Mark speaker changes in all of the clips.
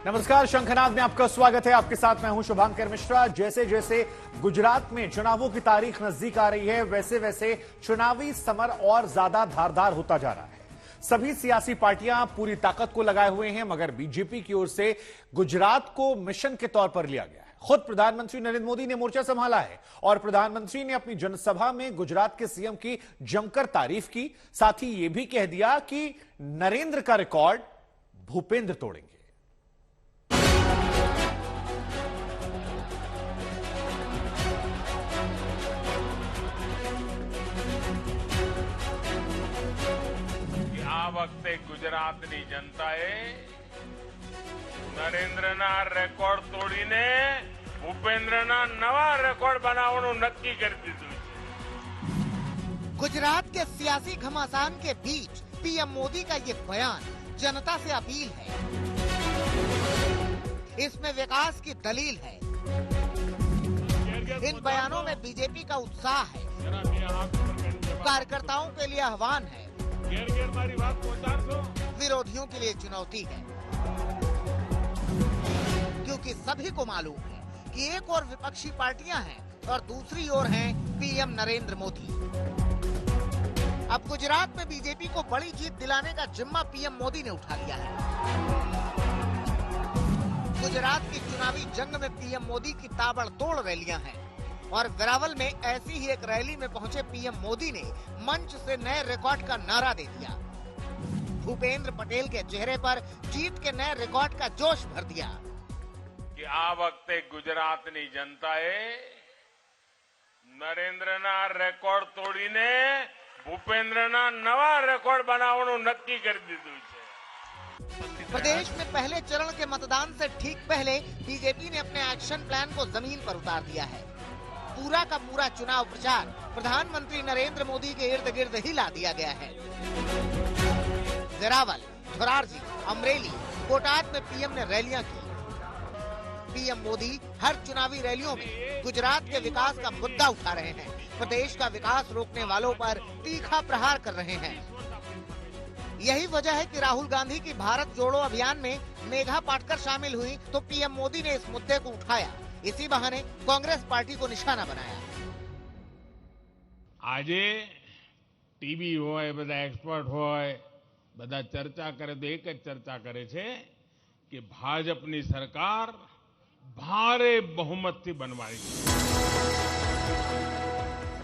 Speaker 1: नमस्कार, शंखनाद में आपका स्वागत है। आपके साथ मैं हूं शुभांकर मिश्रा। जैसे जैसे गुजरात में चुनावों की तारीख नजदीक आ रही है, वैसे वैसे चुनावी समर और ज्यादा धारदार होता जा रहा है। सभी सियासी पार्टियां पूरी ताकत को लगाए हुए हैं, मगर बीजेपी की ओर से गुजरात को मिशन के तौर पर लिया गया है। खुद प्रधानमंत्री नरेंद्र मोदी ने मोर्चा संभाला है और प्रधानमंत्री ने अपनी जनसभा में गुजरात के सीएम की जमकर तारीफ की। साथ ही यह भी कह दिया कि नरेंद्र का रिकॉर्ड भूपेंद्र तोड़ेंगे।
Speaker 2: આ વખતે ગુજરાતની જનતાએ નરેન્દ્રના રેકોર્ડ તોડીને ભૂપેન્દ્રના નવા રેકોર્ડ બનાવવાનું નક્કી કરી દીધું છે।
Speaker 3: गुजरात के सियासी घमासान के बीच पीएम मोदी का ये बयान जनता से अपील है। इसमें विकास की दलील है। इन बयानों में बीजेपी का उत्साह है, कार्यकर्ताओं के लिए आह्वान है, विरोधियों के लिए चुनौती है। क्योंकि सभी को मालूम है कि एक और विपक्षी पार्टियां हैं और दूसरी ओर हैं पीएम नरेंद्र मोदी। अब गुजरात में बीजेपी को बड़ी जीत दिलाने का जिम्मा पीएम मोदी ने उठा लिया है। गुजरात की चुनावी जंग में पीएम मोदी की ताबड़तोड़ रैलियां हैं और वेरावल में ऐसी ही एक रैली में पहुंचे पीएम मोदी ने मंच से नए रिकॉर्ड का नारा दे दिया। भूपेंद्र पटेल के चेहरे पर जीत के नए रिकॉर्ड का जोश भर दिया
Speaker 2: कि आ वखते गुजरातनी जनताए नरेंद्રના રેકોર્ડ તોડીને ભૂપેન્દ્રના નવા રેકોર્ડ બનાવવાનું નક્કી કરી દીધું છે।
Speaker 3: प्रदेश में पहले चरण के मतदान से ठीक पहले बीजेपी ने अपने एक्शन प्लान को जमीन पर उतार दिया है। पूरा का पूरा चुनाव प्रचार प्रधानमंत्री नरेंद्र मोदी के इर्द गिर्द ही ला दिया गया है। वेरावल, धोरारजी, अमरेली, बोटाद में पीएम ने रैलियां की। पीएम मोदी हर चुनावी रैलियों में गुजरात के विकास का मुद्दा उठा रहे हैं। प्रदेश का विकास रोकने वालों पर तीखा प्रहार कर रहे हैं। यही वजह है कि राहुल गांधी की भारत जोड़ो अभियान में मेघा पाटकर शामिल हुई तो पीएम मोदी ने इस मुद्दे को उठाया। इसी बहाने कांग्रेस पार्टी को निशाना बनाया।
Speaker 2: આજે ટીવી હોય, બધા એક્સપર્ટ હોય, બધા ચર્ચા કરે તો એક જ ચર્ચા કરે છે કે ભાજપની સરકાર ભારે બહુમતથી बनवाई।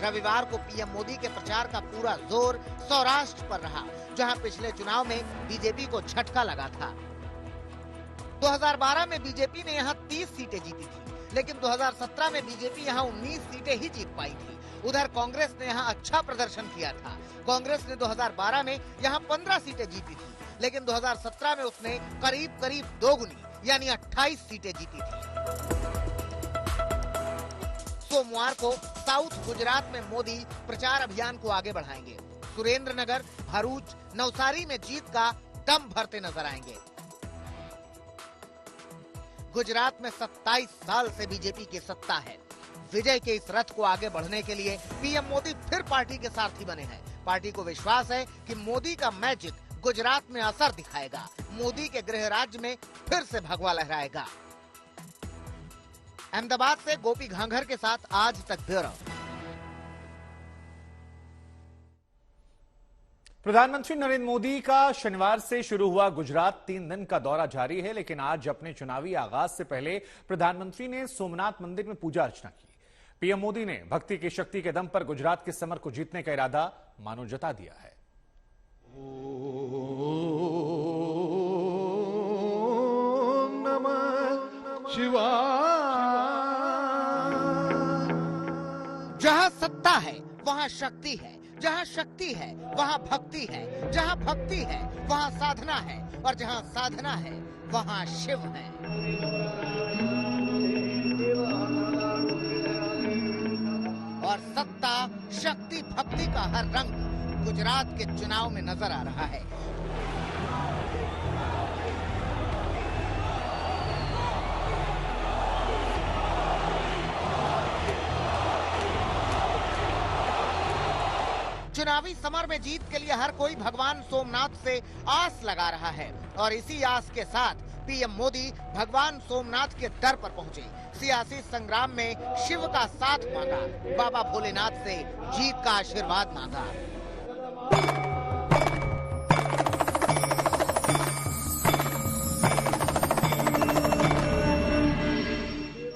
Speaker 3: रविवार को पीएम मोदी के प्रचार का पूरा जोर सौराष्ट्र पर रहा, जहां पिछले चुनाव में बीजेपी को झटका लगा था। 2012 में बीजेपी ने यहां 30 सीटें जीती थी, लेकिन 2017 में बीजेपी यहां 19 सीटें ही जीत पाई थी। उधर कांग्रेस ने यहां अच्छा प्रदर्शन किया था। कांग्रेस ने 2012 में यहां 15 सीटें जीती थी, लेकिन 2017 में उसने करीब करीब दोगुनी यानी 28 सीटें जीती थी। सोमवार को साउथ गुजरात में मोदी प्रचार अभियान को आगे बढ़ाएंगे। सुरेंद्रनगर, भरूच, नवसारी में जीत का दम भरते नजर आएंगे। गुजरात में 27 साल से बीजेपी की सत्ता है। विजय के इस रथ को आगे बढ़ने के लिए पीएम मोदी फिर पार्टी के सारथी बने हैं। पार्टी को विश्वास है कि मोदी का मैजिक गुजरात में असर दिखाएगा। मोदी के गृह राज्य में फिर से भगवा लहराएगा। अहमदाबाद से गोपी घांघर के साथ आज तक ब्यूरो।
Speaker 1: प्रधानमंत्री नरेंद्र मोदी का शनिवार से शुरू हुआ गुजरात 3 दिन का दौरा जारी है, लेकिन आज अपने चुनावी आगाज से पहले प्रधानमंत्री ने सोमनाथ मंदिर में पूजा अर्चना की। पीएम मोदी ने भक्ति की शक्ति के दम पर गुजरात के समर को जीतने का इरादा मानो जता दिया है।
Speaker 4: ओम नमः शिवाय।
Speaker 3: जहां सत्ता है वहां शक्ति है, जहां शक्ति है वहां भक्ति है, जहां भक्ति है वहां साधना है, और जहां साधना है वहां शिव है। और सत्ता, शक्ति, भक्ति का हर रंग गुजरात के चुनाव में नजर आ रहा है। चुनावी समर में जीत के लिए हर कोई भगवान सोमनाथ से आस लगा रहा है और इसी आस के साथ पीएम मोदी भगवान सोमनाथ के दर पर पहुंचे, सियासी संग्राम में शिव का साथ मांगा, बाबा भोलेनाथ से जीत का आशीर्वाद मांगा।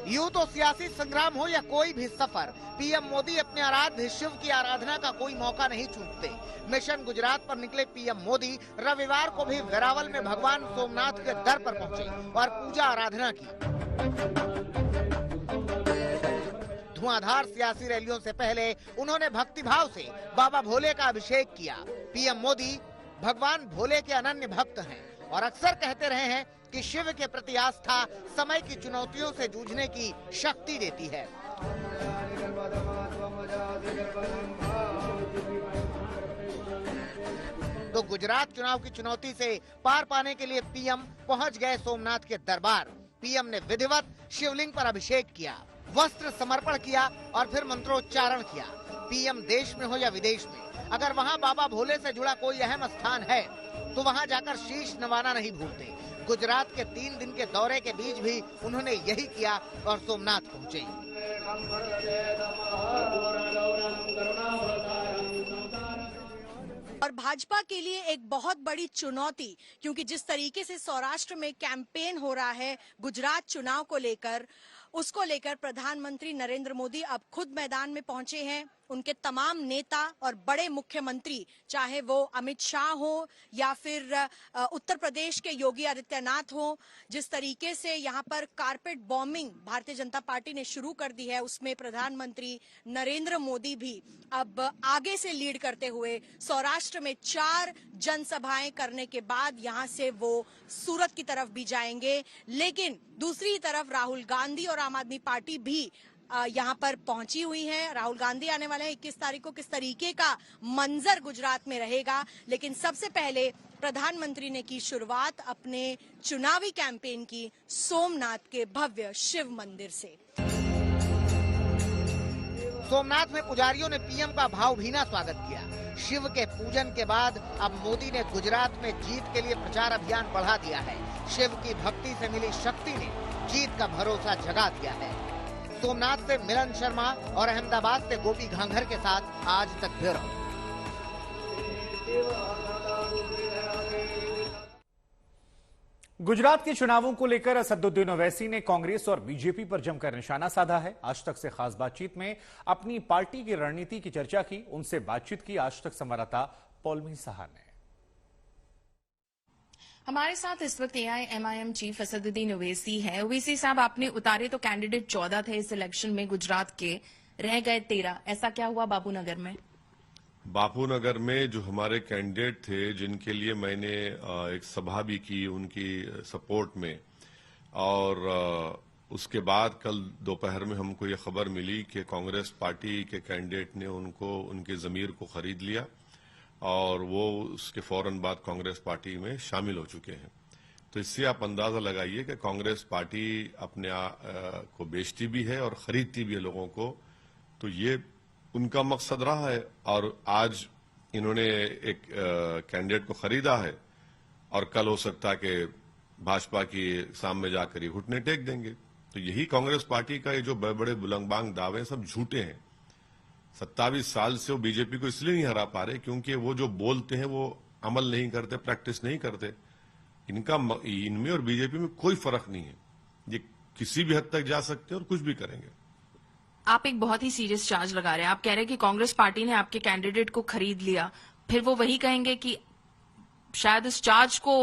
Speaker 3: यूं तो सियासी संग्राम हो या कोई भी सफर, पीएम मोदी अपने आराध्य शिव की आराधना का कोई मौका नहीं चूकते। मिशन गुजरात पर निकले पीएम मोदी रविवार को भी वेरावल में भगवान सोमनाथ के दर पर पहुंचे और पूजा आराधना की। धुआंधार सियासी रैलियों से पहले उन्होंने भक्तिभाव से बाबा भोले का अभिषेक किया। पीएम मोदी भगवान भोले के अनन्य भक्त हैं और अक्सर कहते रहे हैं कि शिव के प्रति आस्था समय की चुनौतियों से जूझने की शक्ति देती है। तो गुजरात चुनाव की चुनौती से पार पाने के लिए पीएम पहुंच गए सोमनाथ के दरबार। पीएम ने विधिवत शिवलिंग पर अभिषेक किया, वस्त्र समर्पण किया और फिर मंत्रोच्चारण किया। पीएम देश में हो या विदेश में, अगर वहां बाबा भोले से जुड़ा कोई अहम स्थान है तो वहां जाकर शीश नवाना नहीं भूलते। गुजरात के 3 दिन के दौरे के बीच भी उन्होंने यही किया और सोमनाथ पहुंचे।
Speaker 5: और भाजपा के लिए एक बहुत बड़ी चुनौती, क्योंकि जिस तरीके से सौराष्ट्र में कैंपेन हो रहा है गुजरात चुनाव को लेकर, उसको लेकर प्रधानमंत्री नरेंद्र मोदी अब खुद मैदान में पहुंचे हैं। उनके तमाम नेता और बड़े मुख्यमंत्री, चाहे वो अमित शाह हो या फिर उत्तर प्रदेश के योगी आदित्यनाथ हो, जिस तरीके से यहाँ पर carpet bombing Bharatiya Janata party ने शुरू कर दी है, उसमें प्रधानमंत्री नरेंद्र मोदी भी अब आगे से लीड करते हुए सौराष्ट्र में 4 जनसभाएं करने के बाद यहाँ से वो सूरत की तरफ भी जाएंगे। लेकिन दूसरी तरफ राहुल गांधी और आम आदमी पार्टी भी यहाँ पर पहुंची हुई है। राहुल गांधी आने वाले हैं 21 तारीख को। किस तरीके का मंजर गुजरात में रहेगा, लेकिन सबसे पहले प्रधानमंत्री ने की शुरुआत अपने चुनावी कैंपेन की सोमनाथ के भव्य शिव मंदिर से।
Speaker 3: सोमनाथ में पुजारियों ने पीएम का भावभीना स्वागत किया। शिव के पूजन के बाद अब मोदी ने गुजरात में जीत के लिए प्रचार अभियान बढ़ा दिया है। शिव की भक्ति से मिली शक्ति ने जीत का भरोसा जगा दिया है। सोमनाथ से मिलन शर्मा और अहमदाबाद से गोपी घांघर के साथ आज तक ब्यूरो।
Speaker 1: गुजरात के चुनावों को लेकर असदुद्दीन ओवैसी ने कांग्रेस और बीजेपी पर जमकर निशाना साधा है। आज तक से खास बातचीत में अपनी पार्टी की रणनीति की चर्चा की। उनसे बातचीत की आज तक संवाददाता पौलमी साहा ने।
Speaker 6: हमारे साथ इस वक्त एआईएमआईएम चीफ असदुद्दीन ओवैसी है। ओवैसी साहब, आपने उतारे तो कैंडिडेट 14 थे इस इलेक्शन में, गुजरात के रह गए 13। ऐसा क्या हुआ बापूनगर में?
Speaker 7: बापूनगर में जो हमारे कैंडिडेट थे, जिनके लिए मैंने एक सभा भी की उनकी सपोर्ट में, और उसके बाद कल दोपहर में हमको ये खबर मिली कि कांग्रेस पार्टी के कैंडिडेट ने उनको उनके जमीर को खरीद लिया और वो उसके फौरन बाद कांग्रेस पार्टी में शामिल हो चुके हैं। तो इससे आप अंदाजा लगाइए कि कांग्रेस पार्टी अपने को बेचती भी है और खरीदती भी है लोगों को। तो ये उनका मकसद रहा है और आज इन्होंने एक कैंडिडेट को खरीदा है और कल हो सकता है कि भाजपा के सामने जाकर ये घुटने टेक देंगे। तो यही कांग्रेस पार्टी का ये जो बड़े बड़े बुलंदबांग दावे सब झूठे हैं। 27 साल से वो बीजेपी को इसलिए नहीं हरा पा रहे क्योंकि वो जो बोलते हैं वो अमल नहीं करते, प्रैक्टिस नहीं करते। इनमें और बीजेपी में कोई फर्क नहीं है। ये किसी भी हद तक जा सकते हैं और कुछ भी करेंगे।
Speaker 6: आप एक बहुत ही सीरियस चार्ज लगा रहे हैं। आप कह रहे हैं कि कांग्रेस पार्टी ने आपके कैंडिडेट को खरीद लिया, फिर वो वही कहेंगे कि शायद इस चार्ज को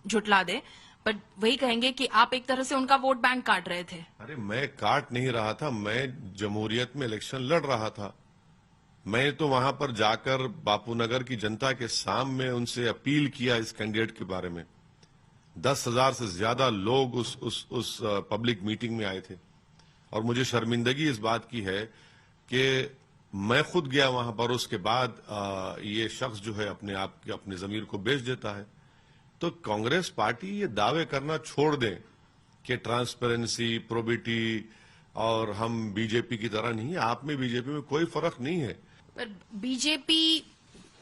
Speaker 6: झुटला दे, पर वही कहेंगे कि आप एक तरह से उनका वोट बैंक काट रहे थे।
Speaker 7: अरे मैं काट नहीं रहा था, मैं जमहूरियत में इलेक्शन लड़ रहा था। मैं तो वहां पर जाकर बापूनगर की जनता के सामने उनसे अपील किया इस कैंडिडेट के बारे में। 10,000 से ज्यादा लोग उस पब्लिक मीटिंग में आए थे और मुझे शर्मिंदगी इस बात की है कि मैं खुद गया वहां पर, उसके बाद ये शख्स जो है अपने जमीर को बेच देता है। तो कांग्रेस पार्टी ये दावे करना छोड़ दें कि ट्रांसपेरेंसी, प्रोबिटी और हम बीजेपी की तरह नहीं है। आप में बीजेपी में कोई फर्क नहीं है।
Speaker 6: पर बीजेपी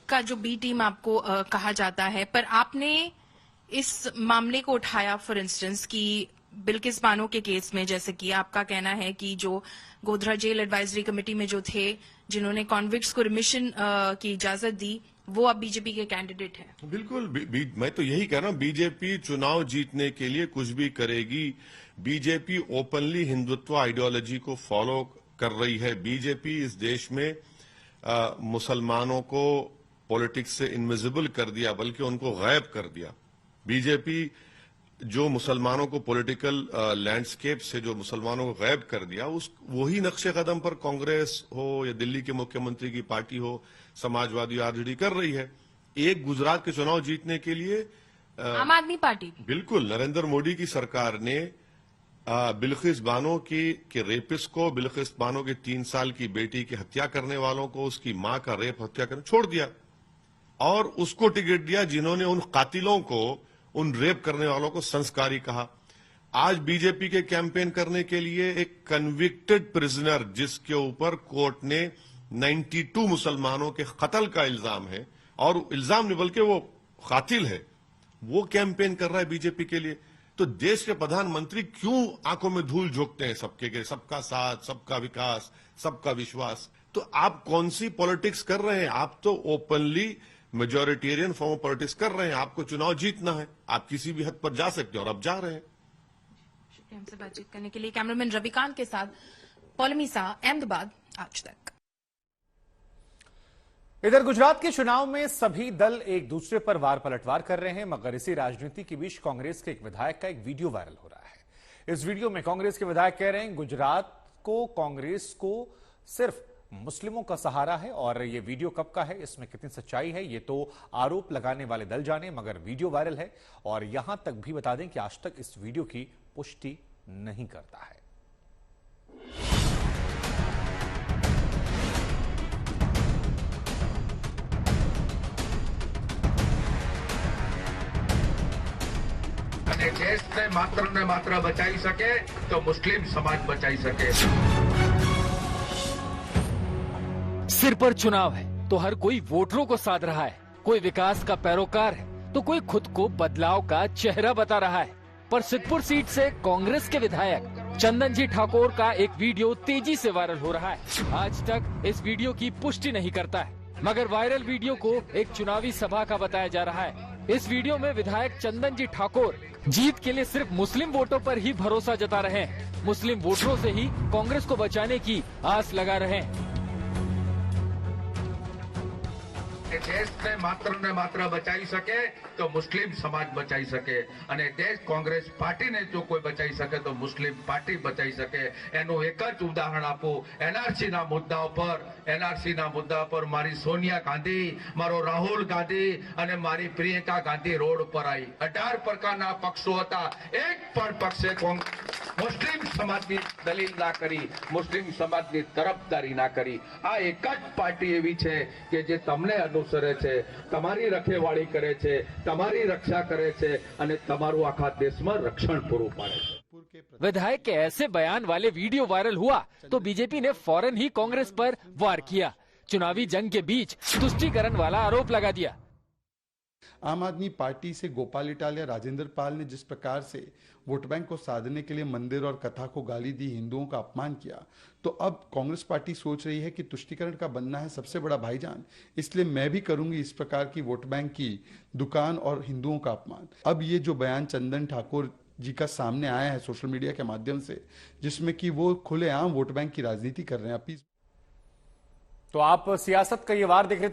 Speaker 6: का जो बी टीम आपको कहा जाता है, पर आपने इस मामले को उठाया, फॉर इंस्टेंस कि बिल्किस बानो के केस में, जैसे कि आपका कहना है कि जो गोधरा जेल एडवाइजरी कमेटी में जो थे, जिन्होंने कॉन्विक्ट्स को रिमिशन की इजाजत दी, वो अब बीजेपी के कैंडिडेट हैं।
Speaker 7: बिल्कुल, मैं तो यही कह रहा हूं, बीजेपी चुनाव जीतने के लिए कुछ भी करेगी। बीजेपी ओपनली हिंदुत्व आइडियोलॉजी को फॉलो कर रही है। बीजेपी इस देश में मुसलमानों को पॉलिटिक्स से इनविजिबल कर दिया, बल्कि उनको गायब कर दिया। बीजेपी जो मुसलमानों को पॉलिटिकल लैंडस्केप से जो मुसलमानों को गायब कर दिया, वही नक्शे कदम पर कांग्रेस हो या दिल्ली के मुख्यमंत्री की पार्टी हो, समाजवादी आरजेडी कर रही है। एक गुजरात के चुनाव जीतने के लिए
Speaker 6: आम आदमी पार्टी,
Speaker 7: बिल्कुल नरेंद्र मोदी की सरकार ने बिल्किस बानो के रेपिस्ट को, बिल्किस बानो की 3 साल की बेटी की हत्या करने वालों को, उसकी मां का रेप हत्या करने छोड़ दिया और उसको टिकट दिया जिन्होंने उन कातिलों को, उन रेप करने वालों को संस्कारी कहा। आज बीजेपी के कैंपेन करने के लिए एक कन्विक्टेड प्रिजनर, जिसके ऊपर कोर्ट ने 92 मुसलमानों के कत्ल का इल्जाम है, और इल्जाम नहीं बल्कि वो कातिल है, वो कैंपेन कर रहा है बीजेपी के लिए। तो देश के प्रधानमंत्री क्यों आंखों में धूल झोंकते हैं सबके, सबका साथ, सबका विकास, सबका विश्वास? तो आप कौन सी पॉलिटिक्स कर रहे हैं? आप तो openly majoritarian form of politics कर रहे हैं। आपको चुनाव जीतना है, आप किसी भी हद पर जा सकते हैं और अब जा रहे हैं।
Speaker 6: शुक्रिया हमसे बातचीत करने के लिए। कैमरामैन रविकांत के साथ पॉलमीसा, अहमदाबाद, आज तक।
Speaker 1: इधर गुजरात के चुनाव में सभी दल एक दूसरे पर वार पलटवार कर रहे हैं, मगर इसी राजनीति के बीच कांग्रेस के एक विधायक का एक वीडियो वायरल हो रहा है। इस वीडियो में कांग्रेस के विधायक कह रहे हैं गुजरात को, कांग्रेस को सिर्फ मुस्लिमों का सहारा है, और ये वीडियो कब का है, इसमें कितनी सच्चाई है, ये तो आरोप लगाने वाले दल जाने, मगर वीडियो वायरल है। और यहां तक भी बता दें कि आज तक इस वीडियो की पुष्टि नहीं करता है।
Speaker 8: देश ने मात्र बचाई सके तो मुस्लिम समाज बचाई सके।
Speaker 9: सिर पर चुनाव है तो हर कोई वोटरों को साध रहा है, कोई विकास का पैरोकार है तो कोई खुद को बदलाव का चेहरा बता रहा है। पर सिद्धपुर सीट से कांग्रेस के विधायक चंदन जी ठाकुर का एक वीडियो तेजी से वायरल हो रहा है। आज तक इस वीडियो की पुष्टि नहीं करता है, मगर वायरल वीडियो को एक चुनावी सभा का बताया जा रहा है। इस वीडियो में विधायक चंदन जी ठाकुर जीत के लिए सिर्फ मुस्लिम वोटों पर ही भरोसा जता रहे हैं, मुस्लिम वोटरों से ही कांग्रेस को बचाने की आस लगा रहे हैं।
Speaker 8: देश ने मात्र बचाई सके तो मुस्लिम समाज बचाई सके, અને દેશ કોંગ્રેસ પાર્ટીને જો કોઈ બચાઈ શકે તો મુસ્લિમ પાર્ટી બચાઈ શકે। એનું એક જ ઉદાહરણ આપું, એનઆરસી ના મુદ્દા પર મારી સોનિયા ગાંધી, મારો રાહુલ ગાંધી અને મારી પ્રિયંકા ગાંધી રોડ પર આવી। 18 પ્રકારના પક્ષો હતા, એક પણ પક્ષે મુસ્લિમ સમાજની દલીલ ના કરી, મુસ્લિમ સમાજની તરફદારી ના કરી। આ એક જ પાર્ટી એવી છે કે જે તમને અનુસરે છે, તમારી રખેવાળી કરે છે, તમારી रक्षा करे छे અને તમારું આખા દેશમાં રક્ષણ પૂરું પાડે છે।
Speaker 9: विधायक के ऐसे बयान वाले वीडियो वायरल हुआ तो बीजेपी ने फौरन ही कांग्रेस पर वार किया, चुनावी जंग के बीच तुष्टीकरण वाला आरोप लगा दिया।
Speaker 10: आम आदमी पार्टी से गोपाल इटालिया, राजेंद्र पाल ने जिस प्रकार से वोट बैंक को साधने के लिए मंदिर और कथा को गाली दी, हिंदुओं का अपमान किया, तो अब कांग्रेस पार्टी सोच रही है कि तुष्टीकरण का बनना है सबसे बड़ा भाईजान, इसलिए मैं भी करूंगी इस प्रकार की वोट बैंक की दुकान और हिंदुओं का अपमान। अब ये जो बयान चंदन ठाकुर जी का सामने आया है सोशल मीडिया के माध्यम से, जिसमें कि वो खुलेआम वोट बैंक की राजनीति कर रहे हैं।
Speaker 1: तो आप सियासत का ये वार देख रहे